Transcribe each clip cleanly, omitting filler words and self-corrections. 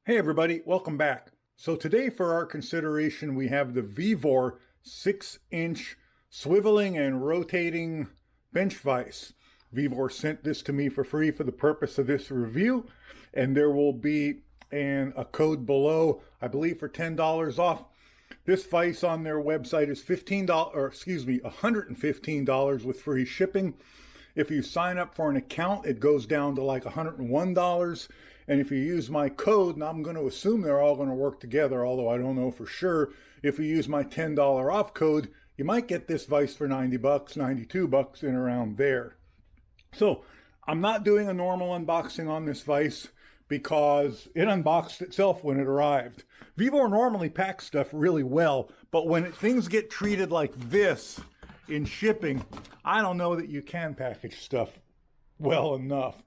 Hey everybody, welcome back. So today for our consideration we have the VEVOR 6-inch swiveling and rotating bench vise. VEVOR sent this to me for free for the purpose of this review, and there will be a code below, I believe for $10 off. This vise on their website is $115 with free shipping. If you sign up for an account, it goes down to like $101. And if you use my code, and I'm going to assume they're all going to work together, although I don't know for sure, if you use my $10 off code, you might get this vise for 90 bucks, 92 bucks, and around there. So I'm not doing a normal unboxing on this vise because it unboxed itself when it arrived. VEVOR normally packs stuff really well, but when things get treated like this in shipping, I don't know that you can package stuff well enough.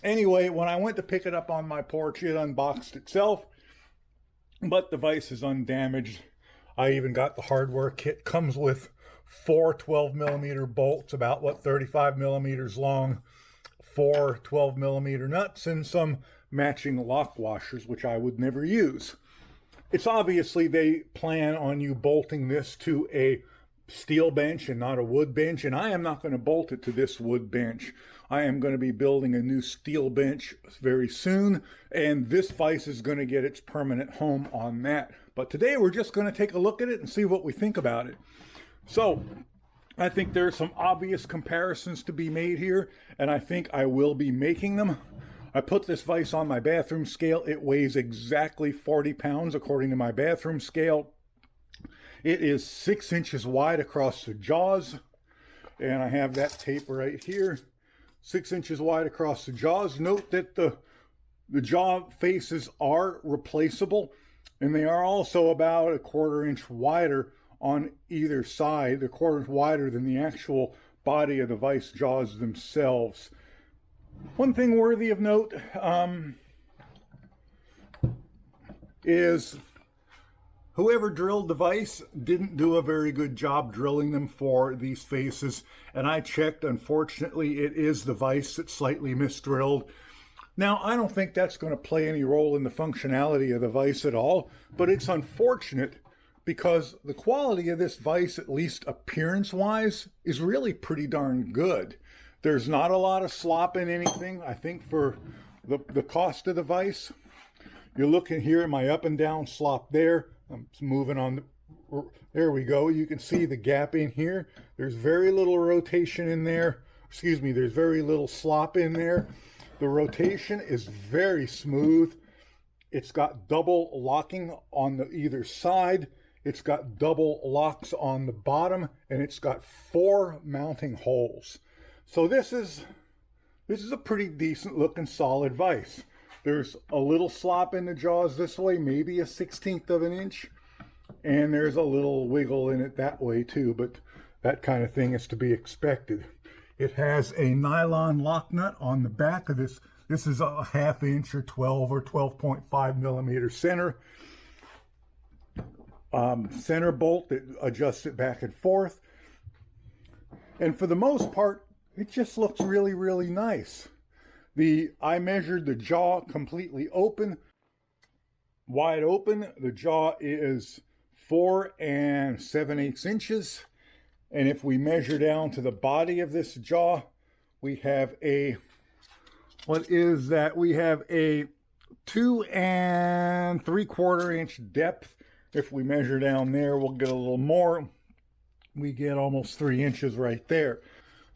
Anyway, when I went to pick it up on my porch, it unboxed itself, but the vise is undamaged. I even got the hardware kit. Comes with 4 12mm bolts, about 35 millimeters long, 4 12mm nuts, and some matching lock washers, which I would never use. It's obviously they plan on you bolting this to a steel bench and not a wood bench, and I am not going to bolt it to this wood bench. I am going to be building a new steel bench very soon, and this vise is going to get its permanent home on that. But today we're just going to take a look at it and see what we think about it. So I think there are some obvious comparisons to be made here, and I think I will be making them. I put this vise on my bathroom scale. It weighs exactly 40 pounds according to my bathroom scale. It is 6 inches wide across the jaws, and I have that tape right here. 6 inches wide across the jaws. Note that the jaw faces are replaceable, and they are also about 1/4 inch wider on either side, 1/4 inch wider than the actual body of the vise jaws themselves. One thing worthy of note is whoever drilled the vise didn't do a very good job drilling them for these faces, and I checked. Unfortunately, it is the vise that's slightly misdrilled. Now, I don't think that's going to play any role in the functionality of the vise at all, but it's unfortunate because the quality of this vise, at least appearance-wise, is really pretty darn good. There's not a lot of slop in anything. I think for the cost of the vise, you're looking here at my up and down slop there. I'm moving on. There we go. You can see the gap in here. There's very little rotation in there. Excuse me, there's very little slop in there. The rotation is very smooth. It's got double locking on either side. It's got double locks on the bottom, and it's got 4 mounting holes. So this is a pretty decent looking solid vise. There's a little slop in the jaws this way, maybe a 1/16 of an inch. And there's a little wiggle in it that way too, but that kind of thing is to be expected. It has a nylon lock nut on the back of this. This is a 1/2 inch or 12 or 12.5 millimeter center. Center bolt that adjusts it back and forth. And for the most part, it just looks really, really nice. I measured the jaw completely open, wide open. The jaw is 4 7/8 inches. And if we measure down to the body of this jaw, we have a, what is that? We have a 2 3/4 inch depth. If we measure down there, we'll get a little more. We get almost 3 inches right there.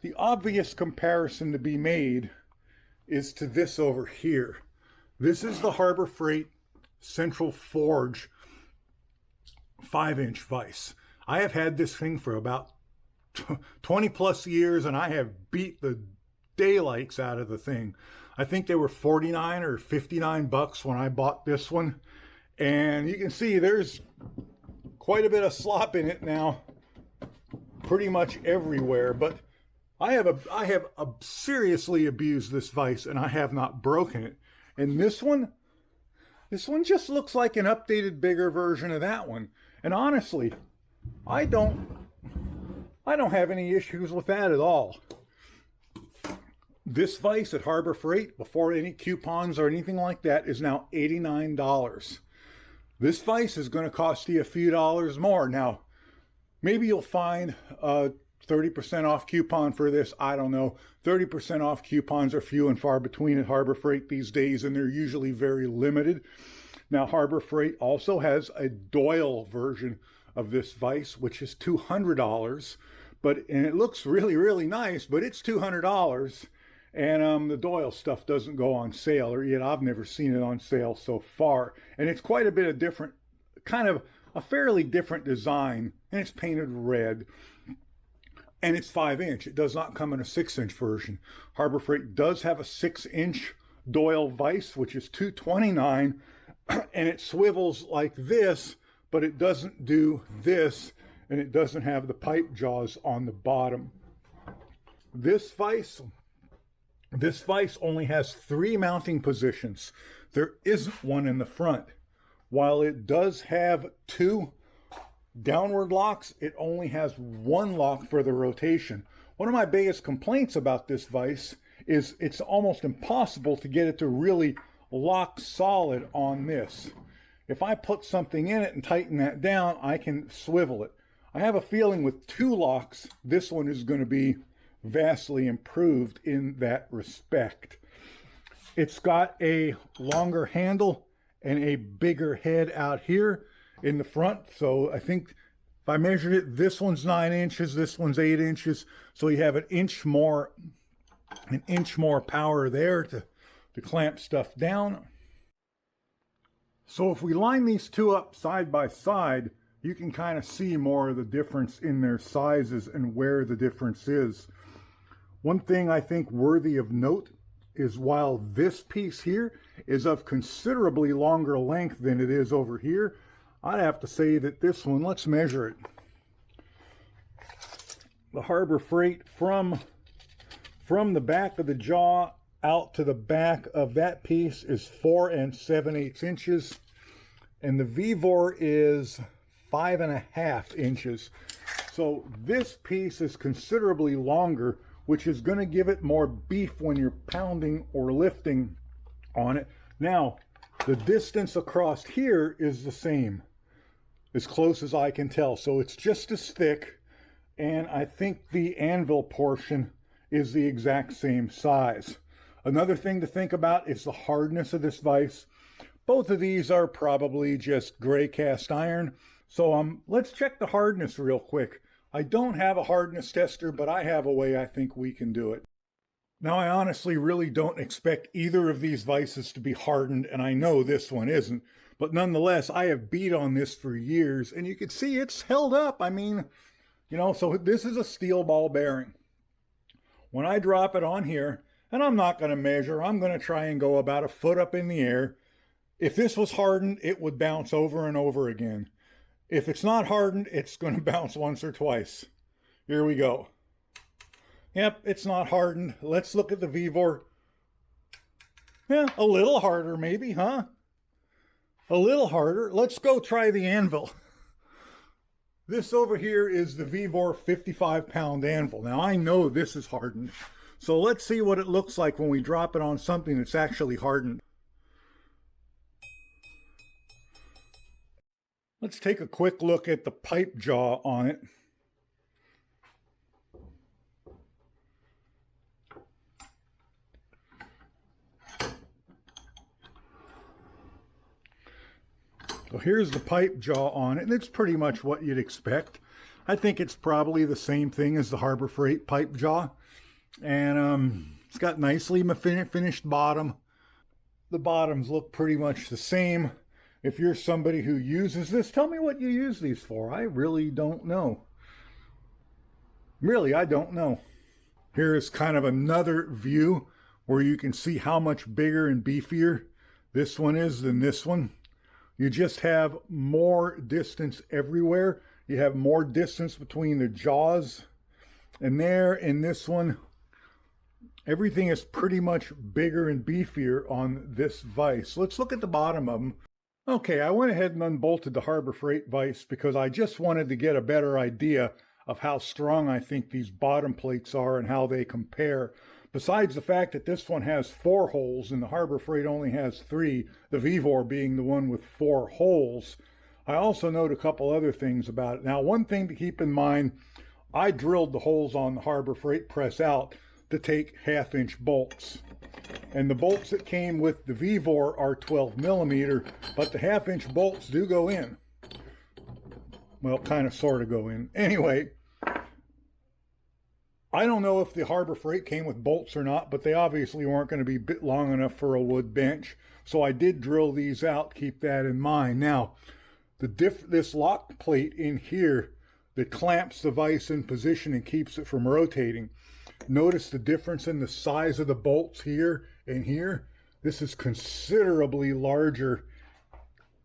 The obvious comparison to be made is to this over here. This is the Harbor Freight Central Forge 5-inch vise. I have had this thing for about 20 plus years, and I have beat the daylights out of the thing. I think they were 49 or 59 bucks when I bought this one, and you can see there's quite a bit of slop in it now, pretty much everywhere. But I have seriously abused this vise, and I have not broken it. And this one just looks like an updated, bigger version of that one. And honestly, I don't have any issues with that at all. This vise at Harbor Freight, before any coupons or anything like that, is now $89. This vise is going to cost you a few dollars more. Now, maybe you'll find a 30% off coupon for this. I don't know. 30% off coupons are few and far between at Harbor Freight these days, and they're usually very limited. Now, Harbor Freight also has a Doyle version of this vise, which is $200. And it looks really, really nice, but it's $200. And the Doyle stuff doesn't go on sale, or yet I've never seen it on sale so far. And it's quite a bit of different, kind of a fairly different design, and it's painted red. And it's 5-inch. It does not come in a 6-inch version. Harbor Freight does have a 6-inch Doyle vise, which is $229, and it swivels like this, but it doesn't do this, and it doesn't have the pipe jaws on the bottom. This vise only has 3 mounting positions. There isn't one in the front. While it does have 2 downward locks, it only has 1 lock for the rotation. One of my biggest complaints about this vise is it's almost impossible to get it to really lock solid on this. If I put something in it and tighten that down, I can swivel it. I have a feeling with 2 locks, this one is going to be vastly improved in that respect. It's got a longer handle and a bigger head out here in the front. So I think if I measured it, this one's 9 inches, this one's 8 inches. So you have an inch more power there to clamp stuff down. So if we line these two up side by side, you can kind of see more of the difference in their sizes and where the difference is. One thing I think worthy of note is while this piece here is of considerably longer length than it is over here, I'd have to say that this one, let's measure it. The Harbor Freight from the back of the jaw out to the back of that piece is 4 7/8 inches, and the VEVOR is 5.5 inches. So this piece is considerably longer, which is going to give it more beef when you're pounding or lifting on it. Now, the distance across here is the same, as close as I can tell. So it's just as thick, and I think the anvil portion is the exact same size. Another thing to think about is the hardness of this vise. Both of these are probably just gray cast iron. So let's check the hardness real quick. I don't have a hardness tester, but I have a way I think we can do it. Now, I honestly really don't expect either of these vices to be hardened, and I know this one isn't. But nonetheless, I have beat on this for years, and you can see it's held up. I mean, you know, so this is a steel ball bearing. When I drop it on here, and I'm not going to measure, I'm going to try and go about a foot up in the air. If this was hardened, it would bounce over and over again. If it's not hardened, it's going to bounce once or twice. Here we go. Yep, it's not hardened. Let's look at the VEVOR. Yeah, a little harder maybe, huh? A little harder. Let's go try the anvil. This over here is the VEVOR 55-pound anvil. Now, I know this is hardened. So let's see what it looks like when we drop it on something that's actually hardened. Let's take a quick look at the pipe jaw on it. So here's the pipe jaw on it, and it's pretty much what you'd expect. I think it's probably the same thing as the Harbor Freight pipe jaw. And it's got nicely finished bottom. The bottoms look pretty much the same. If you're somebody who uses this, tell me what you use these for. I really don't know. Really, I don't know. Here is kind of another view where you can see how much bigger and beefier this one is than this one. You just have more distance everywhere. You have more distance between the jaws. And there in this one, everything is pretty much bigger and beefier on this vise. Let's look at the bottom of them. Okay, I went ahead and unbolted the Harbor Freight vise because I just wanted to get a better idea of how strong I think these bottom plates are and how they compare. Besides the fact that this one has 4 holes and the Harbor Freight only has 3, the VEVOR being the one with 4 holes, I also note a couple other things about it. Now, one thing to keep in mind, I drilled the holes on the Harbor Freight press out to take 1/2-inch bolts. And the bolts that came with the VEVOR are 12 millimeter, but the 1/2-inch bolts do go in. Well, kind of sort of go in. Anyway, I don't know if the Harbor Freight came with bolts or not, but they obviously weren't going to be long enough for a wood bench. So I did drill these out, keep that in mind. Now, this lock plate in here that clamps the vise in position and keeps it from rotating. Notice the difference in the size of the bolts here and here. This is considerably larger.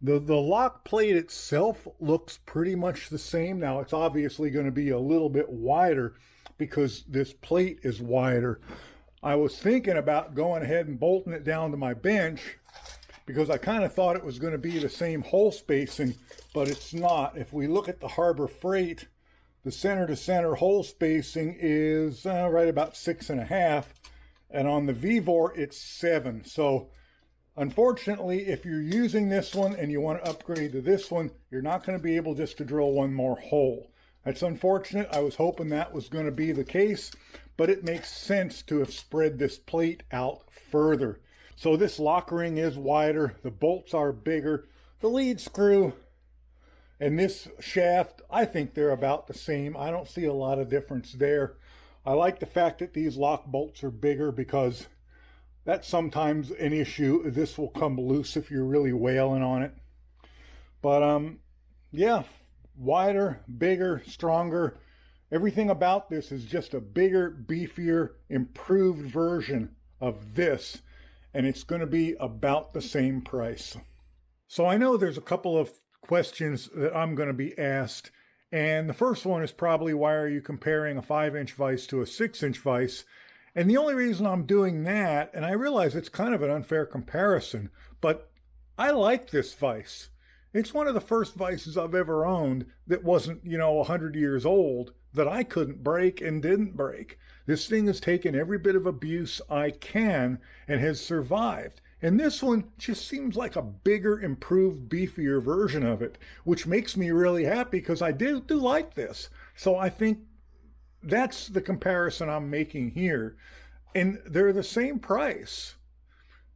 The lock plate itself looks pretty much the same. Now, it's obviously going to be a little bit wider because this plate is wider. I was thinking about going ahead and bolting it down to my bench because I kind of thought it was going to be the same hole spacing, but it's not. If we look at the Harbor Freight, the center to center hole spacing is right about 6.5, and on the VEVOR it's 7. So unfortunately, if you're using this one and you want to upgrade to this one, you're not going to be able just to drill one more hole. That's unfortunate. I was hoping that was going to be the case, but it makes sense to have spread this plate out further. So this lock ring is wider, the bolts are bigger, the lead screw and this shaft, I think they're about the same. I don't see a lot of difference there. I like the fact that these lock bolts are bigger because that's sometimes an issue. This will come loose if you're really wailing on it. But yeah, wider, bigger, stronger. Everything about this is just a bigger, beefier, improved version of this, and it's going to be about the same price. So I know there's a couple of questions that I'm going to be asked, and the first one is probably, why are you comparing a 5-inch vise to a 6-inch vise? And the only reason I'm doing that, and I realize it's kind of an unfair comparison, but I like this vise. It's one of the first vices I've ever owned that wasn't, 100 years old, that I couldn't break and didn't break. This thing has taken every bit of abuse I can and has survived. And this one just seems like a bigger, improved, beefier version of it, which makes me really happy because I do like this. So I think that's the comparison I'm making here. And they're the same price.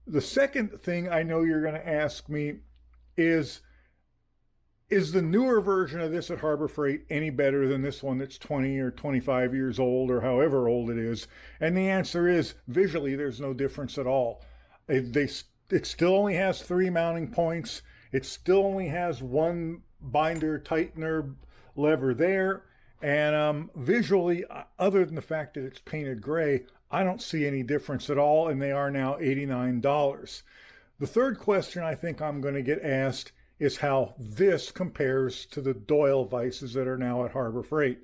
The second thing I know you're going to ask me is the newer version of this at Harbor Freight any better than this one that's 20 or 25 years old or however old it is? And the answer is, visually, there's no difference at all. It still only has 3 mounting points. It still only has 1 binder tightener lever there. And visually, other than the fact that it's painted gray, I don't see any difference at all, and they are now $89. The third question I think I'm going to get asked is how this compares to the Doyle vices that are now at Harbor Freight.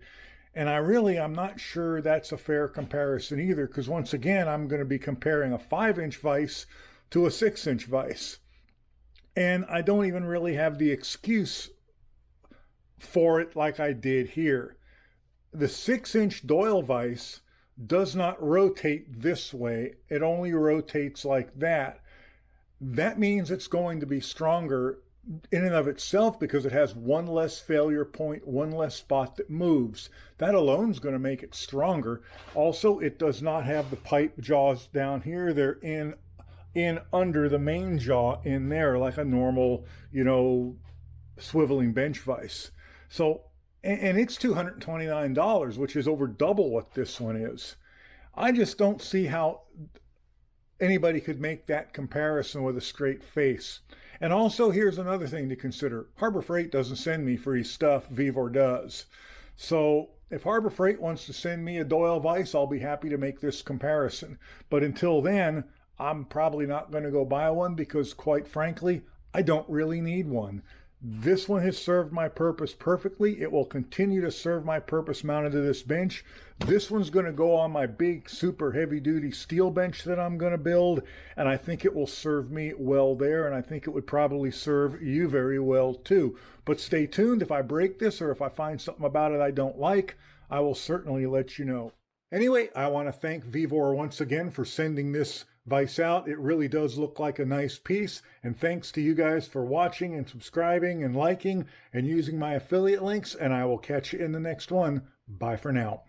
And I'm not sure that's a fair comparison either, because once again, I'm going to be comparing a 5-inch vise to a 6-inch vise. And I don't even really have the excuse for it like I did here. The 6-inch Doyle vise does not rotate this way. It only rotates like that. That means it's going to be stronger in and of itself because it has 1 less failure point, 1 less spot that moves. That alone is going to make it stronger. Also, it does not have the pipe jaws down here. They're in under the main jaw in there like a normal, swiveling bench vise. So, and it's $229, which is over double what this one is. I just don't see how anybody could make that comparison with a straight face. And also, here's another thing to consider. Harbor Freight doesn't send me free stuff, VEVOR does. So if Harbor Freight wants to send me a Doyle vise, I'll be happy to make this comparison. But until then, I'm probably not going to go buy one because, quite frankly, I don't really need one. This one has served my purpose perfectly. It will continue to serve my purpose mounted to this bench. This one's going to go on my big, super heavy-duty steel bench that I'm going to build, and I think it will serve me well there, and I think it would probably serve you very well too. But stay tuned. If I break this or if I find something about it I don't like, I will certainly let you know. Anyway, I want to thank VEVOR once again for sending this vise out. It really does look like a nice piece. And thanks to you guys for watching and subscribing and liking and using my affiliate links. And I will catch you in the next one. Bye for now.